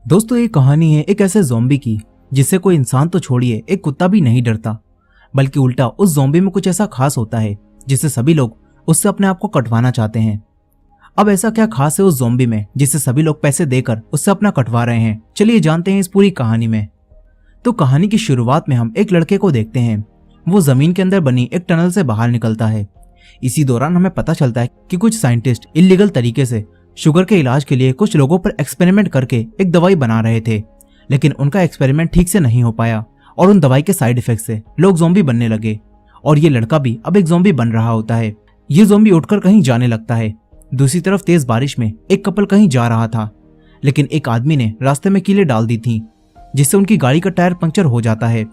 दोस्तों ये कहानी है एक ऐसे ज़ॉम्बी की जिससे कोई इंसान तो छोड़िए एक कुत्ता भी नहीं डरता, बल्कि उल्टा उस ज़ॉम्बी में कुछ ऐसा खास होता है जिससे सभी लोग उससे अपने आप को कटवाना चाहते हैं। अब ऐसा क्या खास है उस ज़ॉम्बी में जिससे सभी लोग पैसे देकर उससे अपना कटवा रहे हैं? चलिए जानते हैं इस पूरी कहानी में। तो कहानी की शुरुआत में हम एक लड़के को देखते हैं। वो जमीन के अंदर बनी एक टनल से बाहर निकलता है। इसी दौरान हमें पता चलता है कि कुछ साइंटिस्ट इलीगल तरीके से शुगर के इलाज के लिए कुछ लोगों पर एक्सपेरिमेंट करके एक दवाई बना रहे थे, लेकिन उनका एक्सपेरिमेंट ठीक से नहीं हो पाया और उन दवाई के साइड इफेक्ट से लोग ज़ॉम्बी बनने लगे और ये लड़का भी अब एक ज़ॉम्बी बन रहा होता है। ये ज़ॉम्बी उठकर कहीं जाने लगता है। दूसरी तरफ तेज बारिश में एक कपल कहीं जा रहा था, लेकिन एक आदमी ने रास्ते में कीलें डाल दी थी जिससे उनकी गाड़ी का टायर पंक्चर हो जाता है।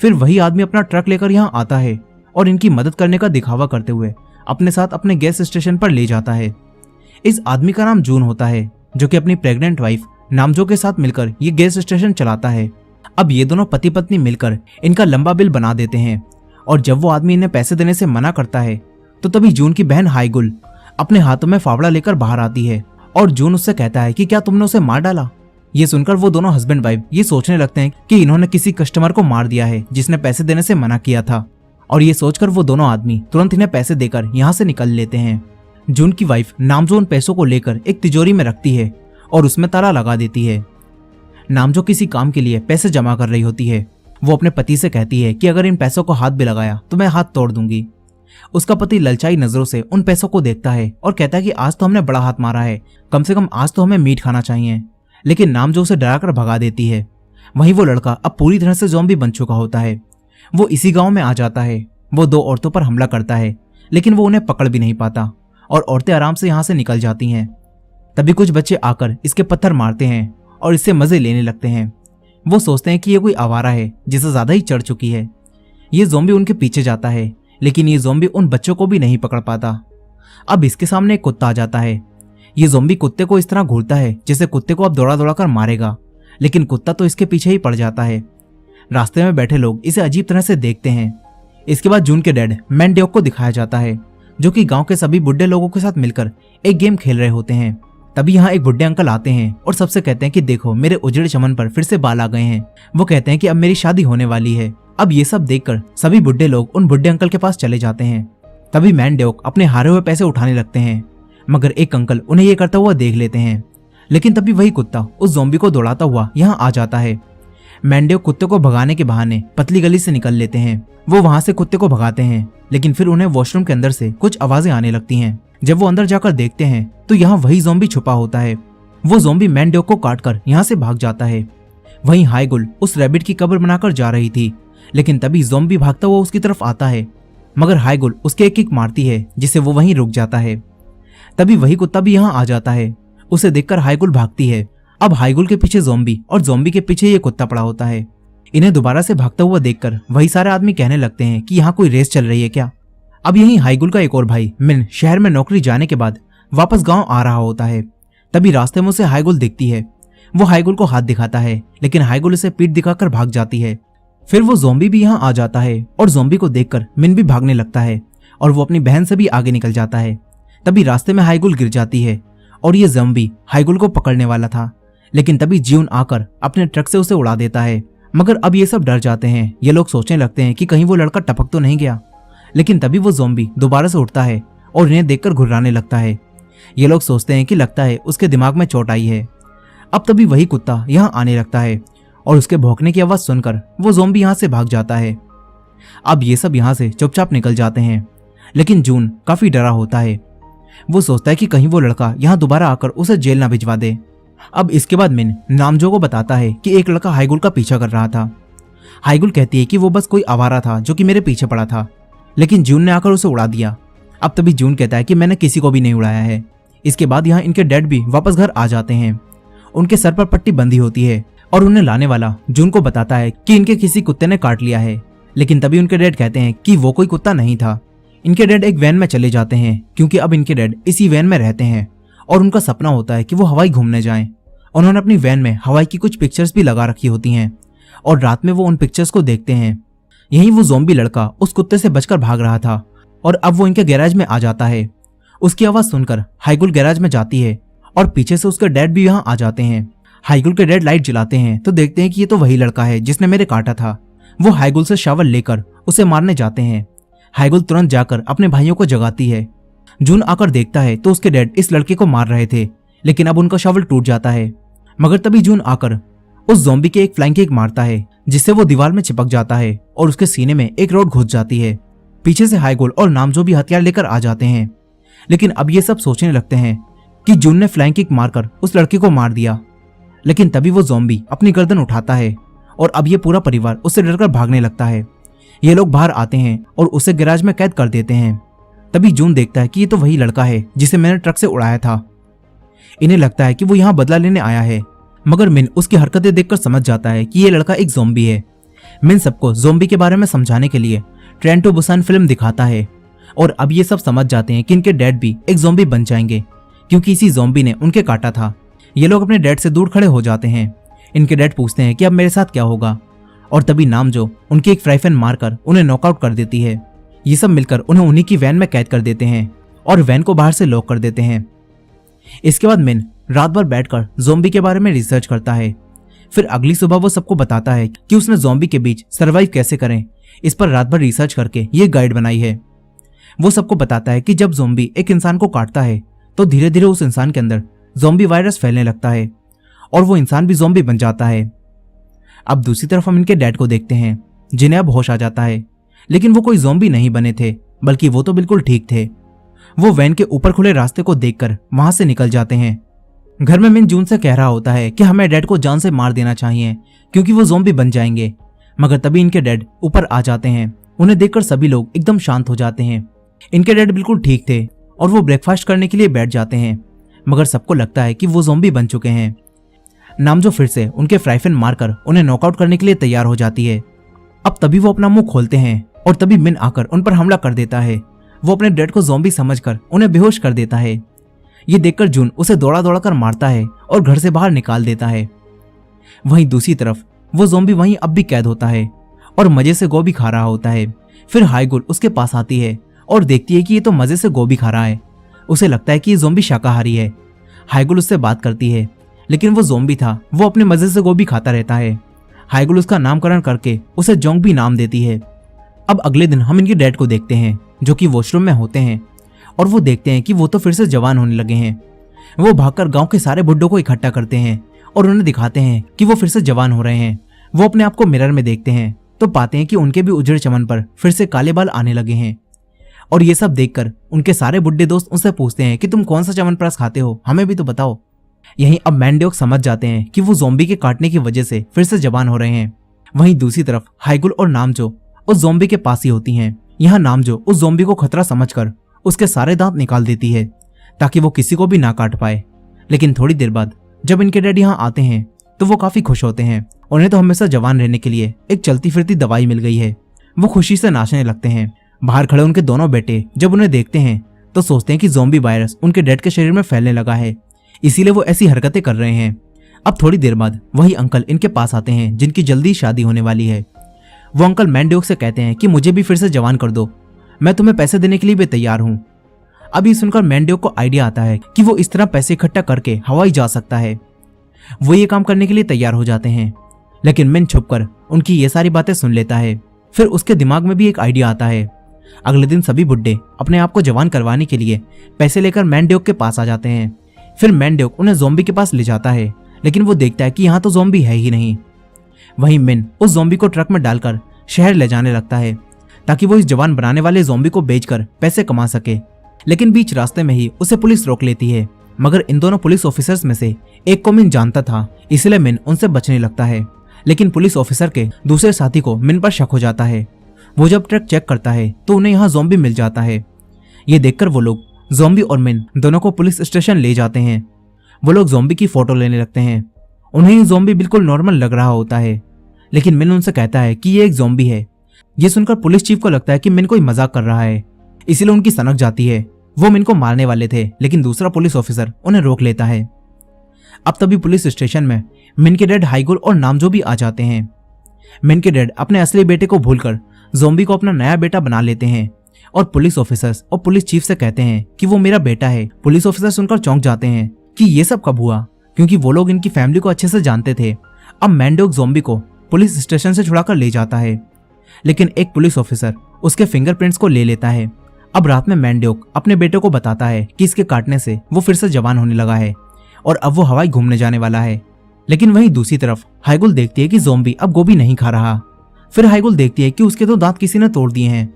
फिर वही आदमी अपना ट्रक लेकर यहाँ आता है और इनकी मदद करने का दिखावा करते हुए अपने साथ अपने गैस स्टेशन पर ले जाता है। इस आदमी का नाम जून होता है, जो कि अपनी प्रेग्नेंट वाइफ नामजो के साथ मिलकर ये गैस स्टेशन चलाता है। अब ये दोनों पति पत्नी मिलकर इनका लंबा बिल बना देते हैं और जब वो आदमी इन्हें पैसे देने से मना करता है तो तभी जून की बहन हाईगुल अपने हाथों में फावड़ा लेकर बाहर आती है और जून उससे कहता है कि क्या तुमने उसे मार डाला। ये सुनकर वो दोनों हस्बैंड वाइफ ये सोचने लगते हैं कि इन्होंने किसी कस्टमर को मार दिया है जिसने पैसे देने से मना किया था, और ये सोचकर वो दोनों आदमी तुरंत इन्हें पैसे देकर यहाँ से निकल लेते हैं। जून की वाइफ नामजो उन पैसों को लेकर एक तिजोरी में रखती है और उसमें ताला लगा देती है। नामजो किसी काम के लिए पैसे जमा कर रही होती है। वो अपने पति से कहती है कि अगर इन पैसों को हाथ भी लगाया तो मैं हाथ तोड़ दूंगी। उसका पति ललचाई नजरों से उन पैसों को देखता है और कहता है कि आज तो हमने बड़ा हाथ मारा है, कम से कम आज तो हमें मीट खाना चाहिए, लेकिन नामजो उसे डराकर भगा देती है। वहीं वो लड़का अब पूरी तरह से ज़ॉम्बी बन चुका होता है। वो इसी गाँव में आ जाता है। वो दो औरतों पर हमला करता है, लेकिन वो उन्हें पकड़ भी नहीं पाता और औरतें आराम से यहाँ से निकल जाती हैं। तभी कुछ बच्चे आकर इसके पत्थर मारते हैं और इससे मजे लेने लगते हैं। वो सोचते हैं कि ये कोई आवारा है जिसे ज्यादा ही चढ़ चुकी है। ये ज़ॉम्बी उनके पीछे जाता है, लेकिन ये ज़ॉम्बी उन बच्चों को भी नहीं पकड़ पाता। अब इसके सामने एक कुत्ता आ जाता है। ये ज़ॉम्बी कुत्ते को इस तरह घूरता है जैसे कुत्ते को अब दौड़ा दौड़ा कर मारेगा, लेकिन कुत्ता तो इसके पीछे ही पड़ जाता है। रास्ते में बैठे लोग इसे अजीब तरह से देखते हैं। इसके बाद जून के डैड मैनड्योक को दिखाया जाता है, जो कि गांव के सभी बुढ़े लोगों के साथ मिलकर एक गेम खेल रहे होते हैं। तभी यहाँ एक बुढ़े अंकल आते हैं और सबसे कहते हैं कि देखो मेरे उजड़े चमन पर फिर से बाल आ गए हैं। वो कहते हैं कि अब मेरी शादी होने वाली है। अब ये सब देखकर सभी बुढ़े लोग उन बुढ़े अंकल के पास चले जाते हैं। तभी मैनड्योक अपने हारे हुए पैसे उठाने लगते हैं, मगर एक अंकल उन्हें ये करता हुआ देख लेते हैं। लेकिन तभी वही कुत्ता उस ज़ॉम्बी को दौड़ाता हुआ यहाँ आ जाता है। मैनड्योक कुत्ते को भगाने के बहाने पतली गली से निकल लेते हैं। वो वहां से कुत्ते को भगाते हैं, लेकिन फिर उन्हें वॉशरूम के अंदर से कुछ आवाजें आने लगती हैं। जब वो अंदर जाकर देखते हैं तो यहाँ वही ज़ॉम्बी छुपा होता है। वो ज़ॉम्बी मैनड्योक को काटकर यहाँ से भाग जाता है। वहीं हाईगुल उस रैबिट की कब्र बनाकर जा रही थी, लेकिन तभी ज़ॉम्बी भागता हुआ उसकी तरफ आता है, मगर हाईगुल उसके एक किक मारती है जिससे वो वहीं रुक जाता है। तभी वही कुत्ता भी यहाँ आ जाता है। उसे देखकर हाईगुल भागती है। अब हाईगुल के पीछे ज़ॉम्बी और ज़ॉम्बी के पीछे ये कुत्ता पड़ा होता है। इन्हें दोबारा से भागता हुआ देखकर वही सारे आदमी कहने लगते हैं कि यहाँ कोई रेस चल रही है क्या। अब यहीं हाईगुल का एक और भाई मिन शहर में नौकरी जाने के बाद वापस गांव आ रहा होता है। तभी रास्ते में उसे हाईगुल दिखती है। वो हाईगुल को हाथ दिखाता है, लेकिन हाईगुल उसे पीठ दिखाकर भाग जाती है। फिर वो ज़ॉम्बी भी यहाँ आ जाता है और ज़ॉम्बी को देखकर मिन भी भागने लगता है और वो अपनी बहन से भी आगे निकल जाता है। तभी रास्ते में हाईगुल गिर जाती है और ये ज़ॉम्बी हाईगुल को पकड़ने वाला था, लेकिन तभी जून आकर अपने ट्रक से उसे उड़ा देता है। मगर अब ये सब डर जाते हैं। ये लोग सोचने लगते हैं कि कहीं वो लड़का टपक तो नहीं गया, लेकिन तभी वो ज़ॉम्बी दोबारा से उठता है और इन्हें देखकर घुर्राने लगता है। ये लोग सोचते हैं कि लगता है उसके दिमाग में चोट आई है। अब तभी वही कुत्ता यहाँ आने लगता है और उसके भौंकने की आवाज़ सुनकर वो ज़ॉम्बी यहाँ से भाग जाता है। अब ये सब यहाँ से चुपचाप निकल जाते हैं, लेकिन जून काफी डरा होता है। वो सोचता है कि कहीं वो लड़का यहाँ दोबारा आकर उसे जेल ना भिजवा दे। अब इसके बाद मिन नामजो को बताता है कि एक लड़का हाईगुल का पीछा कर रहा था। हाईगुल कहती है कि वो बस कोई आवारा था जो कि मेरे पीछे पड़ा था, लेकिन जून ने आकर उसे उड़ा दिया। अब तभी जून कहता है कि मैंने किसी को भी नहीं उड़ाया है। इसके बाद यहाँ इनके डैड भी वापस घर आ जाते हैं। उनके सर पर पट्टी बंधी होती है और उन्हें लाने वाला जून को बताता है कि इनके किसी कुत्ते ने काट लिया है, लेकिन तभी उनके डैड कहते हैं कि वो कोई कुत्ता नहीं था। इनके डैड एक वैन में चले जाते हैं, क्योंकि अब इनके डैड इसी वैन में रहते हैं और उनका सपना होता है कि वो हवाई घूमने जाएं। उन्होंने अपनी वैन में हवाई की कुछ पिक्चर्स भी लगा रखी होती हैं और रात में वो उन पिक्चर्स को देखते हैं। यहीं वो ज़ॉम्बी लड़का उस कुत्ते से बचकर भाग रहा था और अब वो इनके गैराज में आ जाता है। उसकी आवाज़ सुनकर हाईगुल गैराज में जाती है और पीछे से उसके डैड भी यहाँ आ जाते हैं। हाइगुल के डैड लाइट जलाते हैं तो देखते हैं कि ये तो वही लड़का है जिसने मेरे काटा था। वो हाइगुल से शावल लेकर उसे मारने जाते हैं। हाइगुल तुरंत जाकर अपने भाइयों को जगाती है। जून आकर देखता है तो उसके डैड इस लड़के को मार रहे थे, लेकिन अब उनका शावल टूट जाता है। मगर तभी जून आकर उस ज़ॉम्बी के एक फ्लाइंग किक मारता है, जिससे वो दीवार में चिपक जाता है और उसके सीने में एक रॉड घुस जाती है। पीछे से हाइगुल और नामजो भी हथियार लेकर आ जाते हैं, लेकिन अब ये सब सोचने लगते हैं कि जून ने फ्लाइंग किक मारकर उस लड़के को मार दिया। लेकिन तभी वो ज़ॉम्बी अपनी गर्दन उठाता है और अब ये पूरा परिवार उससे डरकर भागने लगता है। ये लोग बाहर आते हैं और उसे गैराज में कैद कर देते हैं। तभी जून देखता है कि ये तो वही लड़का है जिसे मैंने ट्रक से उड़ाया था। इन्हें लगता है कि वो यहाँ बदला लेने आया है, मगर मिन उसकी हरकतें देखकर समझ जाता है कि ये लड़का एक ज़ॉम्बी है। मिन सबको ज़ॉम्बी के बारे में समझाने के लिए ट्रेन टू बुसान फिल्म दिखाता है और अब ये सब समझ जाते हैं कि इनके डैड भी एक ज़ॉम्बी बन जाएंगे, क्योंकि इसी ज़ॉम्बी ने उनके काटा था। ये लोग अपने डैड से दूर खड़े हो जाते हैं। इनके डैड पूछते हैं कि अब मेरे साथ क्या होगा, और तभी नामजो उनकी एक फ्राइफैन मारकर उन्हें नॉकआउट कर देती है। ये सब मिलकर उन्हें उन्हीं की वैन में कैद कर देते हैं और वैन को बाहर से लॉक कर देते हैं। इसके बाद मिन रात भर बैठकर ज़ॉम्बी के बारे में रिसर्च करता है। फिर अगली सुबह वो सबको बताता है कि उसने ज़ॉम्बी के बीच सर्वाइव कैसे करें, इस पर रात भर रिसर्च करके ये गाइड बनाई है। वो सबको बताता है कि जब ज़ॉम्बी एक इंसान को काटता है तो धीरे धीरे उस इंसान के अंदर ज़ॉम्बी वायरस फैलने लगता है और वो इंसान भी ज़ॉम्बी बन जाता है। अब दूसरी तरफ हम इनके डैड को देखते हैं, जिन्हें अब होश आ जाता है, लेकिन वो कोई ज़ॉम्बी नहीं बने थे, बल्कि वो तो बिल्कुल ठीक थे। वो वैन के ऊपर खुले रास्ते को देखकर वहां से निकल जाते हैं। घर में मिन जून से कह रहा होता है कि हमें डैड को जान से मार देना चाहिए क्योंकि वो ज़ॉम्बी बन जाएंगे, मगर तभी इनके डैड ऊपर आ जाते हैं। उन्हें देखकर सभी लोग एकदम शांत हो जाते हैं। इनके डैड बिल्कुल ठीक थे और वो ब्रेकफास्ट करने के लिए बैठ जाते हैं, मगर सबको लगता है कि वो ज़ॉम्बी बन चुके हैं। नामजो फिर से उनके फ्राइफैन मारकर उन्हें नॉकआउट करने के लिए तैयार हो जाती है। अब तभी वो अपना मुंह खोलते हैं और तभी मिन आकर उन पर हमला कर देता है। वो अपने डैड को ज़ॉम्बी समझकर उन्हें बेहोश कर देता है। ये देखकर जून उसे दौड़ा दौड़ा कर मारता है और घर से बाहर निकाल देता है। वहीं दूसरी तरफ वो ज़ॉम्बी वहीं अब भी कैद होता है और मजे से गोभी खा रहा होता है। फिर हाइगुल उसके पास आती है और देखती है कि ये तो मजे से गोभी खा रहा है। उसे लगता है कि ये ज़ॉम्बी शाकाहारी है। हाइगुल उससे बात करती है, लेकिन वो ज़ॉम्बी था, वो अपने मजे से गोभी खाता रहता है। हाइगुल उसका नामकरण करके उसे जोंग भी नाम देती है। अब अगले दिन हम इनके डैड को देखते हैं, जो कि वॉशरूम में होते हैं, और वो देखते हैं कि वो तो फिर से जवान होने लगे हैं। वो भागकर गांव के सारे बुड्ढों को इकट्ठा करते हैं और उन्हें दिखाते हैं कि वो फिर से जवान हो रहे हैं। वो अपने आप को मिरर में देखते हैं तो पाते हैं कि उनके भी उजड़े चमन पर फिर से काले बाल आने लगे हैं। और ये सब देखकर उनके सारे बुड्ढे दोस्त उनसे पूछते हैं कि तुम कौन सा च्यवनप्राश खाते हो, हमें भी तो बताओ। यहीं अब मैंड्योक समझ जाते हैं कि वो ज़ॉम्बी के काटने की वजह से फिर से जवान हो रहे हैं। वहीं दूसरी तरफ हाइगुल और नामजो उस ज़ॉम्बी के पास ही होती हैं। यहाँ नामजो उस ज़ॉम्बी को खतरा समझकर उसके सारे दांत निकाल देती है ताकि वो किसी को भी ना काट पाए। लेकिन थोड़ी देर बाद जब इनके डैड यहाँ आते हैं तो वो काफी खुश होते हैं। उन्हें तो हमेशा जवान रहने के लिए एक चलती फिरती दवाई मिल गई है। वो खुशी से नाचने लगते हैं। बाहर खड़े उनके दोनों बेटे जब उन्हें देखते हैं तो सोचते हैं कि ज़ॉम्बी वायरस उनके डैड के शरीर में फैलने लगा है, इसीलिए वो ऐसी हरकतें कर रहे हैं। अब थोड़ी देर बाद वही अंकल इनके पास आते हैं जिनकी जल्दी शादी होने वाली है। वो अंकल मैंड्योक से कहते हैं कि मुझे भी फिर से जवान कर दो, मैं तुम्हें पैसे देने के लिए भी तैयार हूँ। अब ये सुनकर मैंड्योक को आइडिया आता है कि वो इस तरह पैसे इकट्ठा करके हवाई जा सकता है। वो ये काम करने के लिए तैयार हो जाते हैं, लेकिन मिन छुपकर उनकी ये सारी बातें सुन लेता है। फिर उसके दिमाग में भी एक आइडिया आता है। अगले दिन सभी बुड्ढे अपने आप को जवान करवाने के लिए पैसे लेकर मैंड्योक के पास आ जाते हैं। फिर मैंड्योक उन्हें ज़ॉम्बी के पास ले जाता है, लेकिन वो देखता है कि यहाँ तो ज़ॉम्बी है ही नहीं। वहीं मिन उस ज़ॉम्बी को ट्रक में डालकर शहर ले जाने लगता है ताकि वो इस जवान बनाने वाले ज़ॉम्बी को बेचकर पैसे कमा सके। लेकिन बीच रास्ते में ही उसे पुलिस रोक लेती है, मगर इन दोनों पुलिस ऑफिसर्स में से एक को मिन जानता था, इसलिए मिन उनसे बचने लगता है। लेकिन पुलिस ऑफिसर के दूसरे साथी को मिन पर शक हो जाता है। वो जब ट्रक चेक करता है तो उन्हें यहाँ ज़ॉम्बी मिल जाता है। ये देखकर वो लोग ज़ॉम्बी और मिन दोनों को पुलिस स्टेशन ले जाते हैं। वो लोग ज़ॉम्बी की फोटो लेने लगते हैं। उन्हें ज़ॉम्बी बिल्कुल नॉर्मल लग रहा होता है, लेकिन मिन उनसे कहता है कि ये एक ज़ॉम्बी है। ये सुनकर पुलिस चीफ को लगता है कि मिन कोई मजाक कर रहा है, इसीलिए उनकी सनक जाती है। वो मिन को मारने वाले थे, लेकिन दूसरा पुलिस ऑफिसर उन्हें रोक लेता है। अब तभी पुलिस स्टेशन में मिन के डैड हाइगुल और नामजो भी आ जाते हैं। मिन के डैड अपने असली बेटे को भूलकर ज़ॉम्बी को अपना नया बेटा बना लेते हैं और पुलिस ऑफिसर्स और पुलिस चीफ से कहते हैं कि वो मेरा बेटा है। पुलिस ऑफिसर सुनकर चौंक जाते हैं कि ये सब कब हुआ, क्योंकि वो लोग इनकी फैमिली को अच्छे से जानते थे। अब मैंडोक ज़ॉम्बी को पुलिस स्टेशन से छुड़ाकर ले जाता है, लेकिन एक पुलिस ऑफिसर उसके फिंगरप्रिंट्स को ले लेता है। अब रात में मैंडोक अपने बेटे को बताता है कि इसके काटने से वो फिर से जवान होने लगा है और अब वो हवाई घूमने जाने वाला है। लेकिन वहीं दूसरी तरफ हाइगुल देखती है कि ज़ॉम्बी अब गोभी नहीं खा रहा। फिर हाइगुल देखती है कि उसके तो दांत किसी ने तोड़ दिए हैं।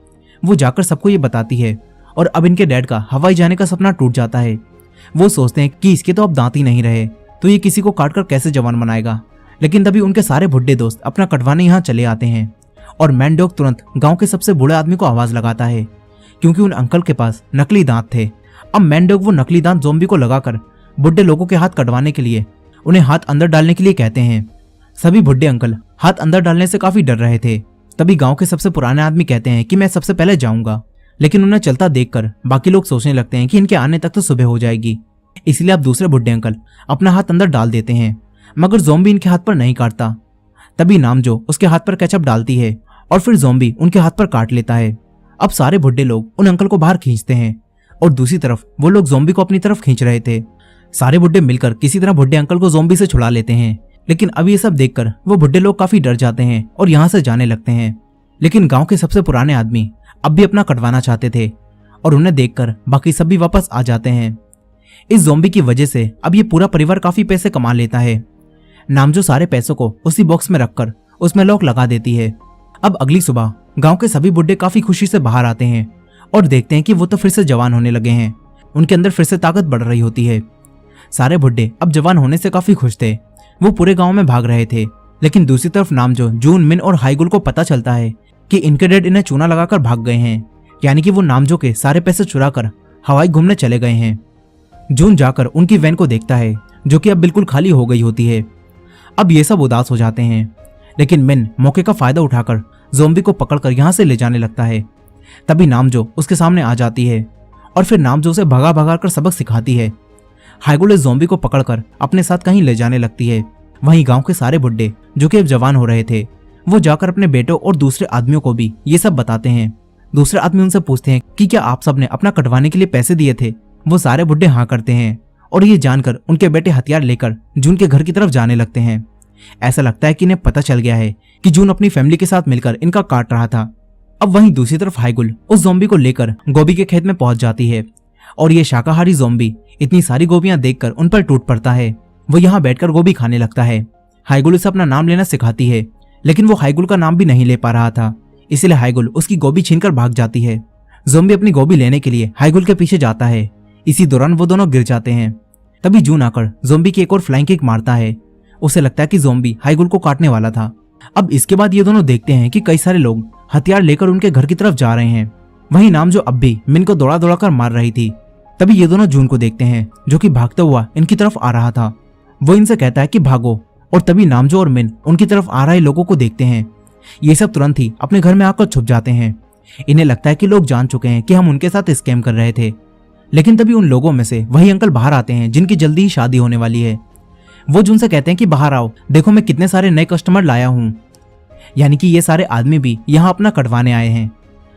वो जाकर सबको ये बताती है और अब इनके डैड का हवाई जाने का सपना टूट जाता है। वो सोचते हैं कि इसके तो अब दांत ही नहीं रहे, तो ये किसी को काटकर कैसे जवान बनाएगा। लेकिन तभी उनके सारे बुढ़े दोस्त अपना कटवाने यहाँ चले आते हैं और मैंडोक तुरंत गांव के सबसे बूढ़े आदमी को आवाज लगाता है, क्योंकि उन अंकल के पास नकली दांत थे। अब मैंडोक वो नकली दांत ज़ॉम्बी को लगाकर बुढ़े लोगों के हाथ कटवाने के लिए उन्हें हाथ अंदर डालने के लिए कहते हैं। सभी बुढ़े अंकल हाथ अंदर डालने से काफी डर रहे थे। तभी गांव के सबसे पुराने आदमी कहते हैं कि मैं सबसे पहले जाऊंगा, लेकिन उन्हें चलता देखकर बाकी लोग सोचने लगते हैं कि इनके आने तक तो सुबह हो जाएगी। इसलिए अब दूसरे बुढ़े अंकल अपना हाथ अंदर डाल देते हैं, मगर ज़ॉम्बी इनके हाथ पर नहीं काटता। तभी नामजो उसके हाथ पर केचप डालती है और फिर ज़ॉम्बी उनके हाथ पर काट लेता है। अब सारे बुढ़े लोग उन अंकल को बाहर खींचते हैं और दूसरी तरफ वो लोग ज़ॉम्बी को अपनी तरफ खींच रहे थे। सारे बुढ़े मिलकर किसी तरह बुढ़े अंकल को ज़ॉम्बी से छुड़ा लेते हैं, लेकिन अब ये सब देखकर वो बुढ़े लोग काफी डर जाते हैं और यहाँ से जाने लगते हैं। लेकिन गांव के सबसे पुराने आदमी अब भी अपना कटवाना चाहते थे और उन्हें देखकर बाकी सब भी वापस आ जाते हैं। इस ज़ॉम्बी की वजह से अब ये पूरा परिवार काफी पैसे कमा लेता है। नामजो सारे पैसों को उसी बॉक्स में रखकर उसमें लॉक लगा देती है। अब अगली सुबह गांव के सभी बुढ़े काफी खुशी से बाहर आते हैं और देखते हैं कि वो तो फिर से जवान होने लगे हैं। उनके अंदर फिर से ताकत बढ़ रही होती है। सारे बुढ़े अब जवान होने से काफी खुश थे। वो पूरे गांव में भाग रहे थे, लेकिन दूसरी तरफ नामजो, जून, मिन और हाइगुल को पता चलता है कि इनके डैड इन्हें चूना लगाकर भाग गए हैं, यानी कि वो नामजो के सारे पैसे चुराकर हवाई घूमने चले गए हैं। जून जाकर उनकी वैन को देखता है जो कि अब बिल्कुल खाली हो गई होती है। अब ये सब उदास हो जाते हैं, लेकिन मिन मौके का फायदा उठाकर ज़ॉम्बी को पकड़कर यहाँ से ले जाने लगता है। तभी नामजो उसके सामने आ जाती है और फिर नामजो उसे भगा भगा कर सबक सिखाती है। हाइगुल इस ज़ॉम्बी को पकड़कर अपने साथ कहीं ले जाने लगती है। वहीं गांव के सारे बुड्ढे जो कि अब जवान हो रहे थे, वो जाकर अपने बेटों और दूसरे आदमियों को भी ये सब बताते हैं। दूसरे आदमी उनसे पूछते हैं कि क्या आप सबने अपना कटवाने के लिए पैसे दिए थे। वो सारे बुड्ढे हाँ करते हैं और ये जानकर उनके बेटे हथियार लेकर जून के घर की तरफ जाने लगते हैं। ऐसा लगता है कि इन्हें पता चल गया है कि जून अपनी फैमिली के साथ मिलकर इनका काट रहा था। अब वहीं दूसरी तरफ हाइगुल उस ज़ॉम्बी को लेकर गोभी के खेत में पहुंच जाती है और ये शाकाहारी ज़ॉम्बी इतनी सारी गोभियां देखकर उन पर टूट पड़ता है। वो यहाँ बैठकर गोभी खाने लगता है। हाइगुल उसे अपना नाम लेना सिखाती है, लेकिन वो हाइगुल का नाम भी नहीं ले पा रहा था, इसलिए हाइगुल उसकी गोभी छीनकर भाग जाती है। ज़ॉम्बी अपनी गोभी लेने के लिए हाइगुल के पीछे जाता है। इसी दौरान वो दोनों गिर जाते हैं। तभी जून आकर ज़ॉम्बी की एक और फ्लाइंग किक मारता है। उसे लगता है कि ज़ॉम्बी हाइगुल को काटने वाला था। अब इसके बाद ये दोनों देखते हैं कि कई सारे लोग हथियार लेकर उनके घर की तरफ जा रहे हैं। वहीं नामजो अब भी मिन को दौड़ा दौड़ा कर मार रही थी। तभी ये दोनों जून को देखते हैं जो कि भागता हुआ इनकी तरफ आ रहा था। वो इनसे कहता है कि भागो, और तभी नामजो और मिन उनकी तरफ आ रहे लोगों को देखते हैं। ये सब तुरंत ही अपने घर में आकर छुप जाते हैं। इन्हें लगता है कि लोग जान चुके हैं कि हम उनके साथ स्कैम कर रहे थे। लेकिन तभी उन लोगों में से वही अंकल बाहर आते हैं जिनकी जल्दी ही शादी होने वाली है। वो जून से कहते हैं कि बाहर आओ, देखो मैं कितने सारे नए कस्टमर लाया हूँ। यानी कि ये सारे आदमी भी यहाँ अपना कटवाने आए हैं।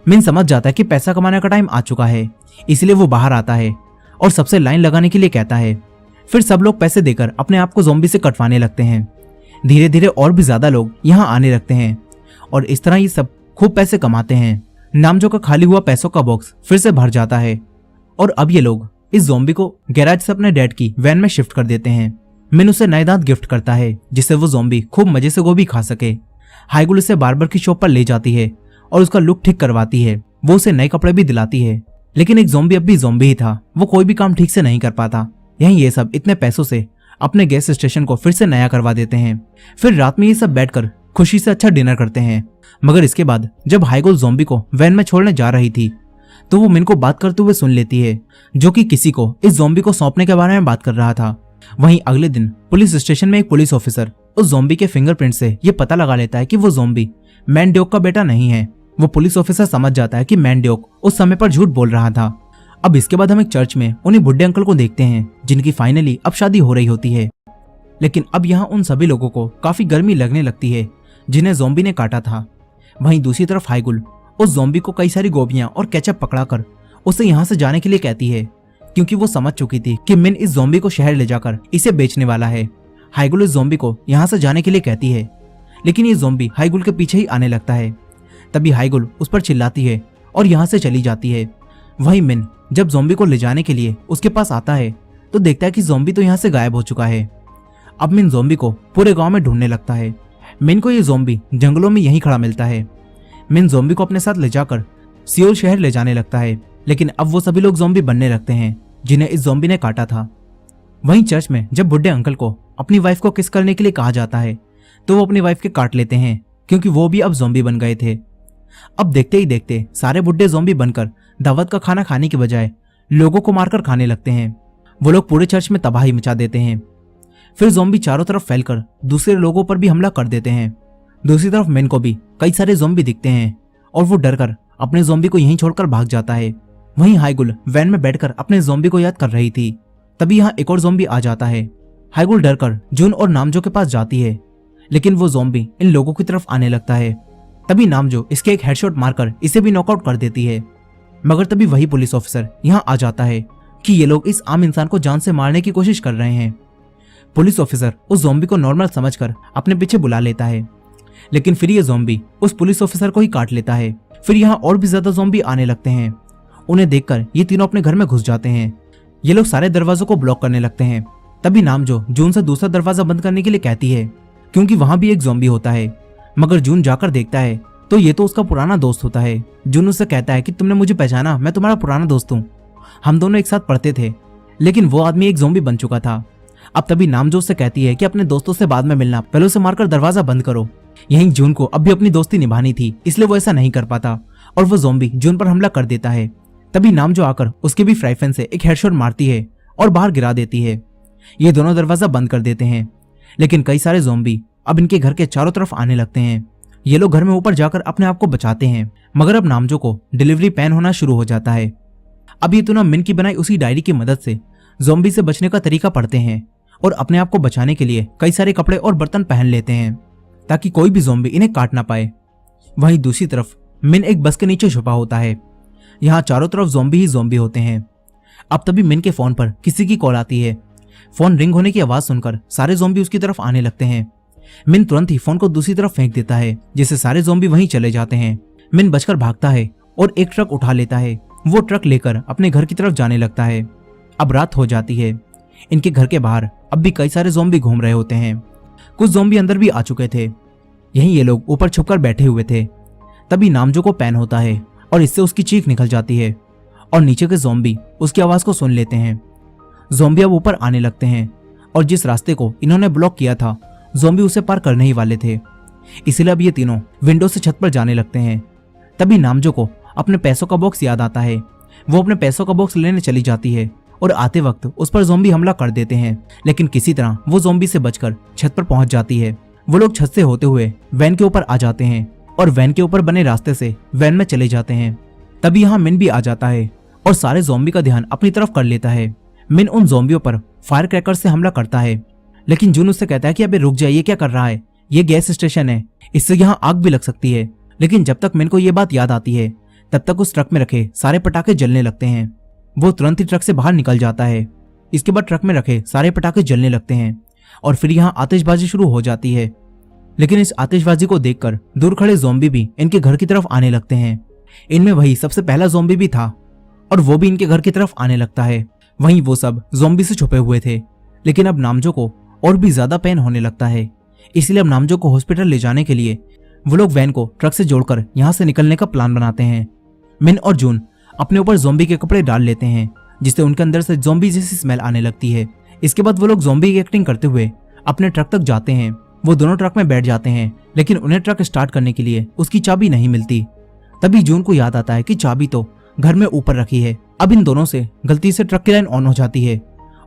मिन समझ जाता है कि पैसा कमाने का टाइम आ चुका है, इसलिए वो बाहर आता है और सबसे लाइन लगाने के लिए कहता है। फिर सब लोग पैसे देकर अपने आप को ज़ॉम्बी से कटवाने लगते हैं। धीरे धीरे और भी ज्यादा लोग यहाँ आने लगते हैं और इस तरह ये सब खूब पैसे कमाते हैं। नामजो का खाली हुआ पैसों का बॉक्स फिर से भर जाता है और अब ये लोग इस ज़ॉम्बी को गैराज से अपने डैड की वैन में शिफ्ट कर देते हैं। मिन उसे नए दांत गिफ्ट करता है जिससे वो ज़ॉम्बी खूब मजे से गोभी खा सके। हाइगुल उसे बार्बर की शॉप पर ले जाती है और उसका लुक ठीक करवाती है। वो उसे नए कपड़े भी दिलाती है, लेकिन एक ज़ॉम्बी अब भी ज़ॉम्बी ही था। वो कोई भी काम ठीक से नहीं कर पाता। यहीं ये सब इतने पैसों से अपने गैस स्टेशन को फिर से नया करवा देते हैं। फिर रात में ये सब बैठकर खुशी से अच्छा डिनर करते हैं। मगर इसके बाद जब हाइगुल ज़ॉम्बी को वैन में छोड़ने जा रही थी तो वो मिन को बात करते हुए सुन लेती है, जो कि किसी को इस ज़ॉम्बी को सौंपने के बारे में बात कर रहा था। वहीं अगले दिन पुलिस स्टेशन में एक पुलिस ऑफिसर उस ज़ॉम्बी के फिंगरप्रिंट से ये पता लगा लेता है कि वो ज़ॉम्बी मैनड्योक का बेटा नहीं है। वो पुलिस ऑफिसर समझ जाता है कि मैनड्योक उस समय पर झूठ बोल रहा था। अब इसके बाद हम एक चर्च में उन्हीं बुढ़े अंकल को देखते हैं जिनकी फाइनली अब शादी हो रही होती है। लेकिन अब यहाँ उन सभी लोगों को काफी गर्मी लगने लगती है जिन्हें ज़ॉम्बी ने काटा था। वहीं दूसरी तरफ हाइगुल उस ज़ॉम्बी को कई सारी गोभियां और केचप पकड़ाकर उसे यहाँ से जाने के लिए कहती है, क्योंकि वो समझ चुकी थी कि मिन इस ज़ॉम्बी को शहर ले जाकर इसे बेचने वाला है। हाइगुल इस ज़ॉम्बी को यहाँ से जाने के लिए कहती है, लेकिन ये ज़ॉम्बी हाइगुल के पीछे ही आने लगता है। तभी हाइगुल उस पर चिल्लाती है और यहाँ से चली जाती है। वहीं मिन जब ज़ॉम्बी को ले जाने के लिए उसके पास आता है तो देखता है कि ज़ॉम्बी तो यहाँ से गायब हो चुका है। अब मिन ज़ॉम्बी को पूरे गांव में ढूंढने लगता है। मिन को ये ज़ॉम्बी जंगलों में यहीं खड़ा मिलता है। मिन ज़ॉम्बी को अपने साथ ले जाकर सियोल शहर ले जाने लगता है, लेकिन अब वो सभी लोग ज़ॉम्बी बनने लगते हैं जिन्हें इस ज़ॉम्बी ने काटा था। वहीं चर्च में जब बुढ़े अंकल को अपनी वाइफ को किस करने के लिए कहा जाता है तो वो अपनी वाइफ के काट लेते हैं, क्योंकि वो भी अब ज़ॉम्बी बन गए थे। अब देखते ही देखते सारे बुढ़े ज़ॉम्बी बनकर दावत का खाना खाने के बजाय लोगों को मारकर खाने लगते हैं। वो लोग पूरे चर्च में तबाही मचा देते हैं। फिर ज़ॉम्बी चारों तरफ फैलकर दूसरे लोगों पर भी हमला कर देते हैं। दूसरी तरफ मिन को भी कई सारे ज़ॉम्बी दिखते हैं और वो डरकर अपने ज़ॉम्बी को यहीं छोड़कर भाग जाता है। वहीं हाइगुल वैन में बैठकर अपने ज़ॉम्बी को याद कर रही थी। तभी यहाँ एक और ज़ॉम्बी आ जाता है। हाइगुल डरकर जून और नामजो के पास जाती है, लेकिन वो ज़ॉम्बी इन लोगों की तरफ आने लगता है। तभी नामजो इसके एक हेडशॉट मारकर इसे भी नॉकआउट कर देती है। मगर तभी वही पुलिस ऑफिसर यहाँ आ जाता है कि ये लोग इस आम इंसान को जान से मारने की कोशिश कर रहे हैं। पुलिस ऑफिसर उस ज़ॉम्बी को नॉर्मल समझकर अपने पीछे बुला लेता है, लेकिन फिर ये ज़ॉम्बी उस पुलिस ऑफिसर को ही काट लेता है। फिर यहाँ और भी ज्यादा ज़ॉम्बी आने लगते हैं। उन्हें देखकर ये तीनों अपने घर में घुस जाते हैं। ये लोग सारे दरवाजों को ब्लॉक करने लगते हैं। तभी नामजो जून से दूसरा दरवाजा बंद करने के लिए कहती है, क्योंकि वहां भी एक ज़ॉम्बी होता है। मगर जून जाकर देखता है तो ये तो उसका पुराना दोस्त होता है। जून उससे कहता है कि तुमने मुझे पहचाना, मैं तुम्हारा पुराना दोस्त हूँ, हम दोनों एक साथ पढ़ते थे। लेकिन वो आदमी एक ज़ॉम्बी बन चुका था। अब तभी नामजो उससे कहती है कि अपने दोस्तों से बाद में मिलना, पहले उसे मारकर दरवाजा बंद करो। यहीं जून को अब भी अपनी दोस्ती निभानी थी, इसलिए वो ऐसा नहीं कर पाता और वो ज़ॉम्बी जून पर हमला कर देता है। तभी नामजो आकर उसके भी फ्राइफैन से एक हेडशॉट मारती है और बाहर गिरा देती है। ये दोनों दरवाजा बंद कर देते हैं, लेकिन कई सारे ज़ॉम्बी अब इनके घर के चारों तरफ आने लगते हैं। ये लोग घर में ऊपर जाकर अपने आप को बचाते हैं, मगर अब नामजो को डिलीवरी पेन होना शुरू हो जाता है। अब ये दोनों मिन की बनाई उसी डायरी की मदद से ज़ॉम्बी से बचने का तरीका पढ़ते हैं और अपने आप को बचाने के लिए कई सारे कपड़े और बर्तन पहन लेते हैं ताकि कोई भी ज़ॉम्बी इन्हें काट ना पाए। वहीं दूसरी तरफ मिन एक बस के नीचे छुपा होता है। यहाँ चारों तरफ ज़ॉम्बी ही ज़ॉम्बी होते हैं। अब तभी मिन के फोन पर किसी की कॉल आती है। फोन रिंग होने की आवाज सुनकर सारे ज़ॉम्बी उसकी तरफ आने लगते हैं। मिन तुरंत ही फोन को दूसरी तरफ फेंक देता है, जिससे सारे ज़ॉम्बी वहीं चले जाते हैं। मिन बचकर भागता है और एक ट्रक उठा लेता है। वो ट्रक लेकर अपने घर की तरफ जाने लगता है। अब रात हो जाती है। इनके घर के बाहर अब भी कई सारे ज़ॉम्बी घूम रहे होते हैं। कुछ ज़ॉम्बी अंदर भी आ चुके थे। यहीं ये लोग ऊपर छुपकर बैठे हुए थे। तभी नामजो को पैन होता है और इससे उसकी चीख निकल जाती है और नीचे के ज़ॉम्बी उसकी आवाज को सुन लेते हैं। ज़ॉम्बी अब ऊपर आने लगते हैं और जिस रास्ते को इन्होंने ब्लॉक किया था ज़ॉम्बी उसे पार करने ही वाले थे, इसलिए अब ये तीनों विंडो से छत पर जाने लगते हैं। तभी नामजो को अपने पैसों का बॉक्स याद आता है। वो अपने पैसों का बॉक्स लेने चली जाती है और आते वक्त उस पर ज़ॉम्बी हमला कर देते हैं, लेकिन किसी तरह वो ज़ॉम्बी से बचकर छत पर पहुंच जाती है। वो लोग छत से होते हुए वैन के ऊपर आ जाते हैं और वैन के ऊपर बने रास्ते से वैन में चले जाते हैं। तभी यहाँ मिन भी आ जाता है और सारे ज़ॉम्बी का ध्यान अपनी तरफ कर लेता है। मिन उन ज़ॉम्बियों पर फायर क्रैकर से हमला करता है, लेकिन जून उससे कहता है कि अबे रुक जाइए, क्या कर रहा है, ये गैस स्टेशन है, इससे यहाँ आग भी लग सकती है। लेकिन जब तक मिन को ये बात याद आती है तब तक उस ट्रक में रखे सारे पटाखे जलने लगते हैं। वो तुरंत ही ट्रक से बाहर निकल जाता है। इसके बाद ट्रक में रखे सारे पटाखे जलने लगते हैं और फिर यहाँ आतिशबाजी शुरू हो जाती है। लेकिन इस आतिशबाजी को देखकर दूर खड़े ज़ॉम्बी भी इनके घर की तरफ आने लगते हैं। इनमें वही सबसे पहला ज़ॉम्बी भी था और वो भी इनके घर की तरफ आने लगता है। वहीं वो सब ज़ॉम्बी से छुपे हुए थे, लेकिन अब नामजो को और भी ज्यादा पेन होने लगता है। इसलिए अब नामजो को हॉस्पिटल ले जाने के लिए वो लोग वैन को ट्रक से जोड़कर यहाँ से निकलने का प्लान बनाते हैं। मिन और जून अपने ऊपर ज़ॉम्बी के कपड़े डाल लेते हैं, जिससे उनके अंदर से ज़ॉम्बी जैसी स्मेल आने लगती है। इसके बाद वो लोग ज़ॉम्बी की एक्टिंग करते हुए अपने ट्रक तक जाते हैं। वो दोनों ट्रक में बैठ जाते हैं, लेकिन उन्हें ट्रक स्टार्ट करने के लिए उसकी चाबी नहीं मिलती। तभी जून को याद आता है कि चाबी तो घर में ऊपर रखी है। अब इन दोनों से गलती से ट्रक की लाइन ऑन हो जाती है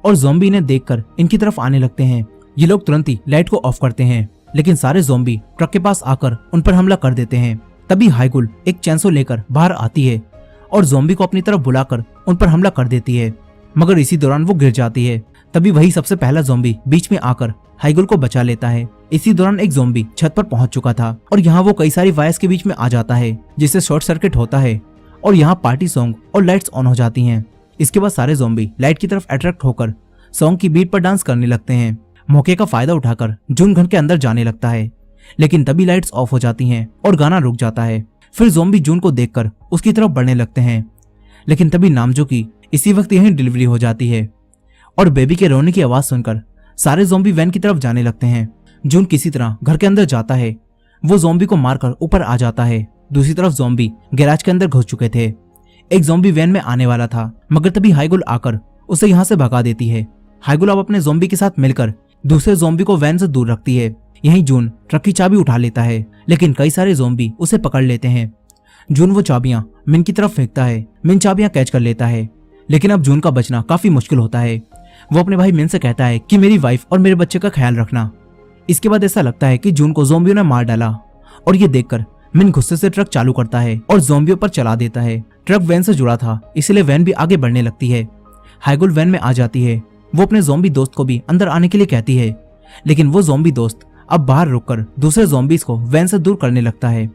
और ज़ॉम्बी इन्हें देखकर इनकी तरफ आने लगते हैं। ये लोग तुरंत ही लाइट को ऑफ करते हैं, लेकिन सारे ज़ॉम्बी ट्रक के पास आकर उन पर हमला कर देते हैं। तभी हाइगुल एक चैंसो लेकर बाहर आती है और ज़ॉम्बी को अपनी तरफ बुलाकर उन पर हमला कर देती है, मगर इसी दौरान वो गिर जाती है। तभी वही सबसे पहला ज़ॉम्बी बीच में आकर हाइगुल को बचा लेता है। इसी दौरान एक ज़ॉम्बी छत पर पहुंच चुका था और यहाँ वो कई सारी वायर्स के बीच में आ जाता है, जिससे शॉर्ट सर्किट होता है और यहाँ पार्टी सॉन्ग और लाइट्स ऑन हो जाती हैं। इसके बाद सारे ज़ॉम्बी लाइट की तरफ अट्रैक्ट होकर सॉन्ग की बीट पर डांस करने लगते हैं। मौके का फायदा उठाकर जून घर के अंदर जाने लगता है, लेकिन तभी लाइट्स ऑफ हो जाती हैं और गाना रुक जाता है। फिर ज़ॉम्बी जून को देखकर उसकी तरफ बढ़ने लगते हैं, लेकिन तभी नामजो की इसी वक्त यहीं डिलीवरी हो जाती है और बेबी के रोने की आवाज सुनकर सारे ज़ॉम्बी वैन की तरफ जाने लगते हैं। जून किसी तरह घर के अंदर जाता है, वो ज़ॉम्बी को मारकर ऊपर आ जाता है। दूसरी तरफ ज़ॉम्बी गैराज के अंदर घुस चुके थे। एक ज़ॉम्बी वैन में आने वाला था, मगर तभी हाइगुल आकर उसे यहाँ से भगा देती है। हाइगुल अब अपने ज़ॉम्बी के साथ मिलकर दूसरे ज़ॉम्बी को वैन से दूर रखती है। यहीं जून ट्रक की चाबी उठा लेता है, लेकिन कई सारे ज़ॉम्बी उसे पकड़ लेते हैं। जून वो चाबियां मिन की तरफ फेंकता है। मिन चाबियां कैच कर लेता है, लेकिन अब जून का बचना काफी मुश्किल होता है। वो अपने भाई मिन से कहता है कि मेरी वाइफ और मेरे बच्चे का ख्याल रखना। इसके बाद ऐसा लगता है कि जून को ज़ॉम्बियों ने मार डाला और ये देखकर मिन गुस्से से ट्रक चालू करता है और ज़ॉम्बियों पर चला देता है। ट्रक वैन से जुड़ा था, इसलिए वैन भी आगे बढ़ने लगती है। हाइगुल वैन में आ जाती है। वो अपने ज़ॉम्बी दोस्त को भी अंदर आने के लिए कहती है, लेकिन वो ज़ॉम्बी दोस्त अब बाहर रुककर दूसरे ज़ॉम्बीज को वैन से दूर करने लगता है।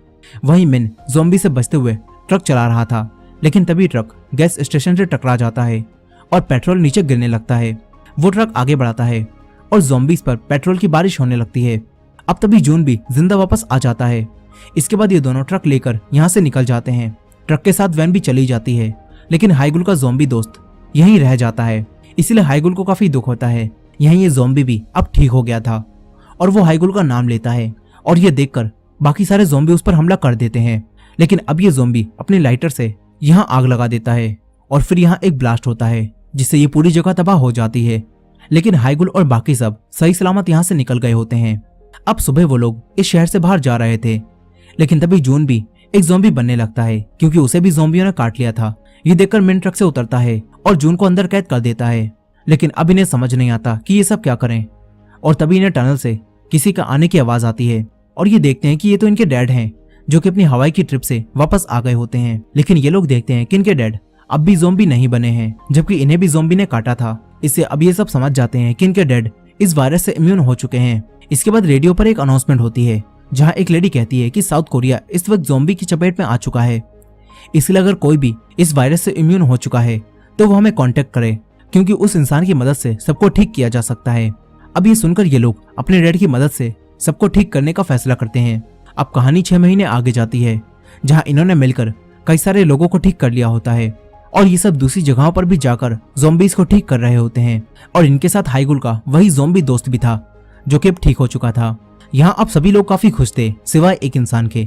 वहीं मिन ज़ॉम्बी से बचते हुए ट्रक चला रहा था, लेकिन तभी ट्रक गैस स्टेशन से टकरा जाता है और पेट्रोल नीचे गिरने लगता है। वो ट्रक आगे बढ़ाता है और ज़ॉम्बीज पर पेट्रोल की बारिश होने लगती है। अब तभी जून भी जिंदा वापस आ जाता है। इसके बाद ये दोनों ट्रक लेकर यहाँ से निकल जाते हैं। ट्रक के साथ वैन भी चली जाती है, लेकिन हाइगुल का ज़ॉम्बी दोस्त यहीं रह जाता है, इसलिए हाइगुल को काफी दुख होता है। यहीं ये ज़ॉम्बी भी अब ठीक हो गया था और वो हाइगुल का नाम लेता है और ये देखकर बाकी सारे ज़ॉम्बी उस पर हमला कर देते हैं। लेकिन अब ये ज़ॉम्बी अपने लाइटर से यहाँ आग लगा देता है और फिर यहाँ एक ब्लास्ट होता है, जिससे ये पूरी जगह तबाह हो जाती है। लेकिन हाइगुल और बाकी सब सही सलामत यहाँ से निकल गए होते हैं। अब सुबह वो लोग इस शहर से बाहर जा रहे थे, लेकिन तभी जून भी एक ज़ॉम्बी बनने लगता है, क्योंकि उसे भी ज़ॉम्बियों ने काट लिया था। ये देखकर मिन ट्रक से उतरता है और जून को अंदर कैद कर देता है, लेकिन अब इन्हें समझ नहीं आता कि ये सब क्या करें। और तभी इन्हें टनल से किसी का आने की आवाज आती है और ये देखते हैं कि ये तो इनके डैड हैं, जो कि अपनी हवाई की ट्रिप से वापस आ गए होते हैं। लेकिन ये लोग देखते हैं कि इनके डैड अब भी ज़ॉम्बी नहीं बने हैं, जबकि इन्हें भी ज़ॉम्बी ने काटा था। इससे अब ये सब समझ जाते हैं कि इनके डैड इस वायरस से इम्यून हो चुके हैं। इसके बाद रेडियो पर एक अनाउंसमेंट होती है, जहाँ एक लेडी कहती है कि साउथ कोरिया इस वक्त ज़ॉम्बी की चपेट में आ चुका है, इसलिए अगर कोई भी इस वायरस से इम्यून हो चुका है तो वो हमें कांटेक्ट करे, क्योंकि उस इंसान की मदद से सबको ठीक किया जा सकता है। अब ये सुनकर ये लोग अपने डैड की मदद से सबको ठीक करने का फैसला करते हैं। अब कहानी 6 महीने आगे जाती है, जहां इन्होंने मिलकर कई सारे लोगों को ठीक कर लिया होता है और ये सब दूसरी जगहों पर भी जाकर ज़ॉम्बीज को ठीक कर रहे होते हैं। और इनके साथ हाइगुल का वही ज़ॉम्बी दोस्त भी था, जो कि अब ठीक हो चुका था। यहाँ अब सभी लोग काफी खुश थे, सिवाय एक इंसान के,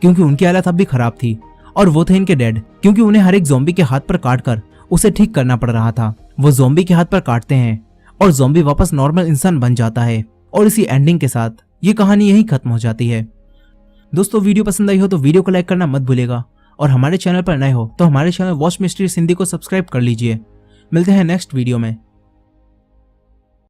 क्योंकि उनकी हालत अब भी खराब थी, और वो थे इनके डैड, क्योंकि उन्हें हर एक ज़ॉम्बी के हाथ पर काट कर उसे ठीक करना पड़ रहा था। वो ज़ॉम्बी के हाथ पर काटते हैं और ज़ॉम्बी वापस नॉर्मल इंसान बन जाता है, और इसी एंडिंग के साथ ये कहानी यहीं खत्म हो जाती है। दोस्तों, वीडियो पसंद आई हो तो वीडियो को लाइक करना मत भूलिएगा, और हमारे चैनल पर नए हो तो हमारे चैनल वॉच मिस्ट्रीज हिंदी को सब्सक्राइब कर लीजिए। मिलते हैं नेक्स्ट वीडियो में।